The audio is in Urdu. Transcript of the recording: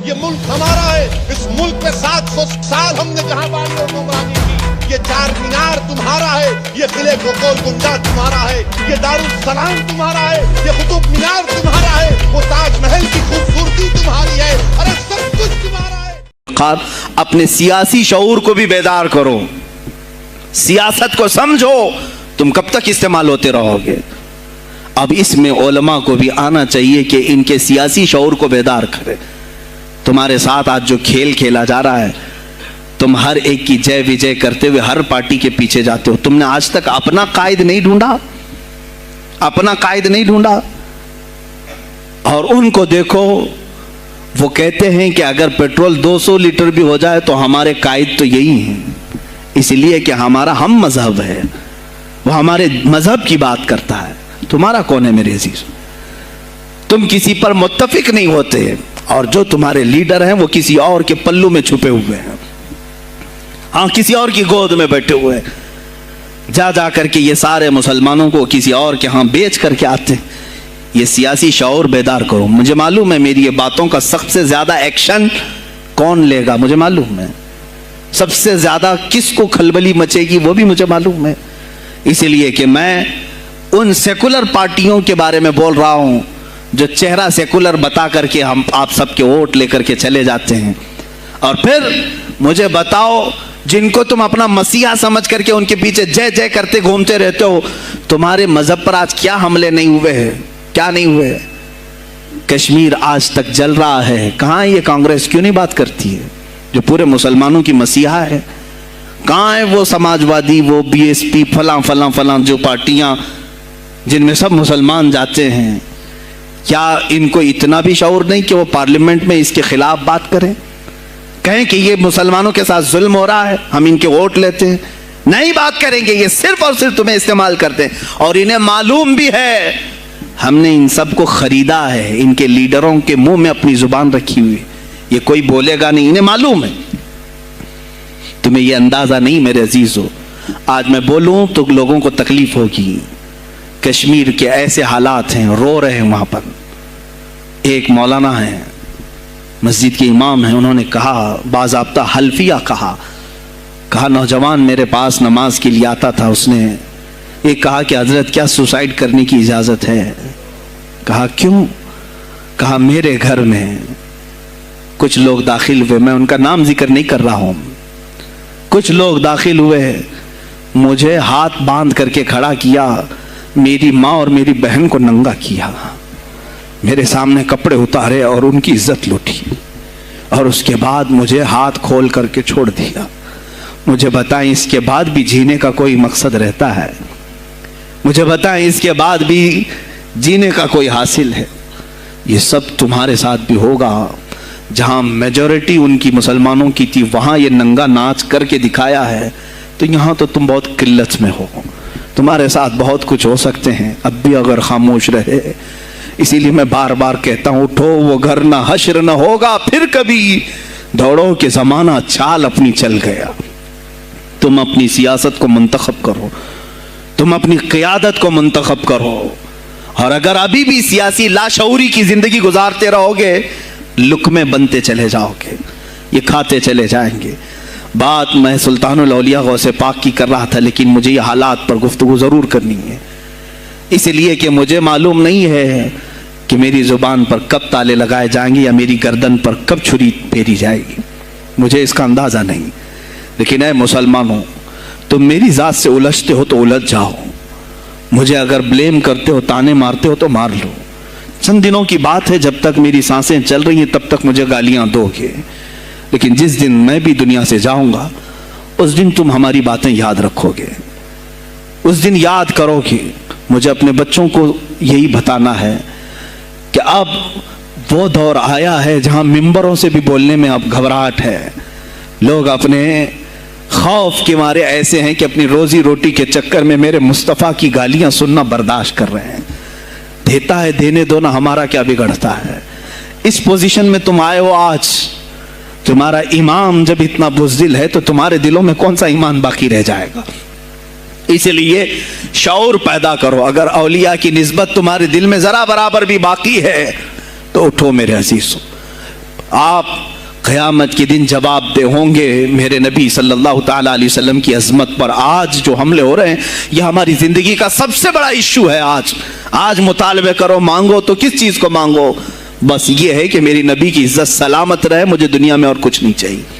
یہ ملک ہمارا ہے. اس ملک میں 700 سال ہم نے جہاں بانی اور حکمرانی کی. یہ چار مینار تمہارا ہے, یہ قلعے گول گنبد تمہارا ہے, یہ دارالسلام تمہارا ہے, یہ قطب مینار تمہارا ہے, وہ تاج محل کی خوبصورتی تمہاری ہے. ارے سب کچھ تمہارا ہے. اپنے سیاسی شعور کو بھی بیدار کرو, سیاست کو سمجھو. تم کب تک استعمال ہوتے رہو گے؟ اب اس میں علماء کو بھی آنا چاہیے کہ ان کے سیاسی شعور کو بیدار کرے. تمہارے ساتھ آج جو کھیل کھیلا جا رہا ہے, تم ہر ایک کی جے وجے کرتے ہوئے ہر پارٹی کے پیچھے جاتے ہو. تم نے آج تک اپنا قائد نہیں ڈھونڈا, اپنا قائد نہیں ڈھونڈا. اور ان کو دیکھو, وہ کہتے ہیں کہ اگر پیٹرول 200 لیٹر بھی ہو جائے تو ہمارے قائد تو یہی ہیں, اس لیے کہ ہمارا ہم مذہب ہے, وہ ہمارے مذہب کی بات کرتا ہے. تمہارا کون ہے میرے عزیز؟ تم کسی پر متفق نہیں ہوتے, اور جو تمہارے لیڈر ہیں وہ کسی اور کے پلو میں چھپے ہوئے ہیں, ہاں کسی اور کی گود میں بیٹھے ہوئے ہیں. جا جا کر کے یہ سارے مسلمانوں کو کسی اور کے ہاں بیچ کر کے آتے ہیں. یہ سیاسی شعور بیدار کرو. مجھے معلوم ہے میری یہ باتوں کا سب سے زیادہ ایکشن کون لے گا, مجھے معلوم ہے. سب سے زیادہ کس کو کھلبلی مچے گی وہ بھی مجھے معلوم ہے. اسی لیے کہ میں ان سیکولر پارٹیوں کے بارے میں بول رہا ہوں جو چہرہ سیکولر بتا کر کے ہم آپ سب کے ووٹ لے کر کے چلے جاتے ہیں, اور پھر مجھے بتاؤ جن کو تم اپنا مسیحا سمجھ کر کے ان کے پیچھے جے جے کرتے گھومتے رہتے ہو, تمہارے مذہب پر آج کیا حملے نہیں ہوئے ہیں؟ کیا نہیں ہوئے؟ کشمیر آج تک جل رہا ہے. کہاں یہ کانگریس کیوں نہیں بات کرتی ہے جو پورے مسلمانوں کی مسیحا ہے؟ کہاں ہے وہ سماج وادی, وہ بی ایس پی, فلاں فلاں فلاں جو پارٹیاں جن میں سب مسلمان جاتے ہیں؟ کیا ان کو اتنا بھی شعور نہیں کہ وہ پارلیمنٹ میں اس کے خلاف بات کریں, کہیں کہ یہ مسلمانوں کے ساتھ ظلم ہو رہا ہے, ہم ان کے ووٹ لیتے ہیں؟ نہیں بات کریں گے. یہ صرف اور صرف تمہیں استعمال کرتے ہیں, اور انہیں معلوم بھی ہے ہم نے ان سب کو خریدا ہے. ان کے لیڈروں کے منہ میں اپنی زبان رکھی ہوئی, یہ کوئی بولے گا نہیں, انہیں معلوم ہے. تمہیں یہ اندازہ نہیں میرے عزیزو. آج میں بولوں تو لوگوں کو تکلیف ہوگی. کشمیر کے ایسے حالات ہیں, رو رہے ہیں وہاں پر. ایک مولانا ہیں, مسجد کے امام ہیں, انہوں نے کہا, باضابطہ حلفیہ کہا نوجوان میرے پاس نماز کے لیے آتا تھا, اس نے یہ کہا کہ حضرت کیا سوسائڈ کرنے کی اجازت ہے؟ کہا کیوں؟ کہا میرے گھر میں کچھ لوگ داخل ہوئے, میں ان کا نام ذکر نہیں کر رہا ہوں, کچھ لوگ داخل ہوئے, مجھے ہاتھ باندھ کر کے کھڑا کیا, میری ماں اور میری بہن کو ننگا کیا, میرے سامنے کپڑے اتارے اور ان کی عزت لوٹی, اور اس کے بعد مجھے ہاتھ کھول کر کے چھوڑ دیا. مجھے بتائیں اس کے بعد بھی جینے کا کوئی مقصد رہتا ہے؟ مجھے بتائیں اس کے بعد بھی جینے کا کوئی حاصل ہے؟ یہ سب تمہارے ساتھ بھی ہوگا. جہاں میجورٹی ان کی مسلمانوں کی تھی وہاں یہ ننگا ناچ کر کے دکھایا ہے, تو یہاں تو تم بہت قلت میں ہو. تمہارے ساتھ بہت کچھ ہو سکتے ہیں اب بھی اگر خاموش رہے. اسی لیے میں بار بار کہتا ہوں, اٹھو وہ گھر نہ حشر نہ ہوگا پھر کبھی, دوڑو کہ زمانہ چال اپنی چل گیا. تم اپنی سیاست کو منتخب کرو, تم اپنی قیادت کو منتخب کرو, اور اگر ابھی بھی سیاسی لاشعوری کی زندگی گزارتے رہو گے, لقمے بنتے چلے جاؤ گے, یہ کھاتے چلے جائیں گے. بات میں سلطان الاولیاء غوث پاک کی کر رہا تھا, لیکن مجھے یہ حالات پر گفتگو ضرور کرنی ہے, اس لیے کہ مجھے معلوم نہیں ہے کہ میری زبان پر کب تالے لگائے جائیں گے یا میری گردن پر کب چھری پھیری جائے گی, مجھے اس کا اندازہ نہیں. لیکن اے مسلمانوں, تم میری ذات سے الجھتے ہو تو الجھ جاؤ, مجھے اگر بلیم کرتے ہو, تانے مارتے ہو تو مار لو. چند دنوں کی بات ہے, جب تک میری سانسیں چل رہی ہیں تب تک مجھے گالیاں دو گے, لیکن جس دن میں بھی دنیا سے جاؤں گا اس دن تم ہماری باتیں یاد رکھو گے, اس دن یاد کرو گے. مجھے اپنے بچوں کو یہی بتانا ہے کہ اب وہ دور آیا ہے جہاں ممبروں سے بھی بولنے میں اب گھبراہٹ ہے. لوگ اپنے خوف کے مارے ایسے ہیں کہ اپنی روزی روٹی کے چکر میں میرے مصطفیٰ کی گالیاں سننا برداشت کر رہے ہیں. دیتا ہے دینے دو نا, ہمارا کیا بگڑتا ہے. اس پوزیشن میں تم آئے ہو آج, تمہارا امام جب اتنا بزدل ہے تو تمہارے دلوں میں کون سا ایمان باقی رہ جائے گا. اس لیے شعور پیدا کرو. اگر اولیاء کی نسبت تمہارے دل میں ذرا برابر بھی باقی ہے تو اٹھو میرے عزیزو, آپ قیامت کے دن جواب دہ ہوں گے میرے نبی صلی اللہ تعالیٰ علیہ وسلم کی عظمت پر۔ آج جو حملے ہو رہے ہیں یہ ہماری زندگی کا سب سے بڑا ایشو ہے۔ آج مطالبے کرو، مانگو تو کس چیز کو مانگو؟ بس یہ ہے کہ میری نبی کی عزت سلامت رہے، مجھے دنیا میں اور کچھ نہیں چاہیے۔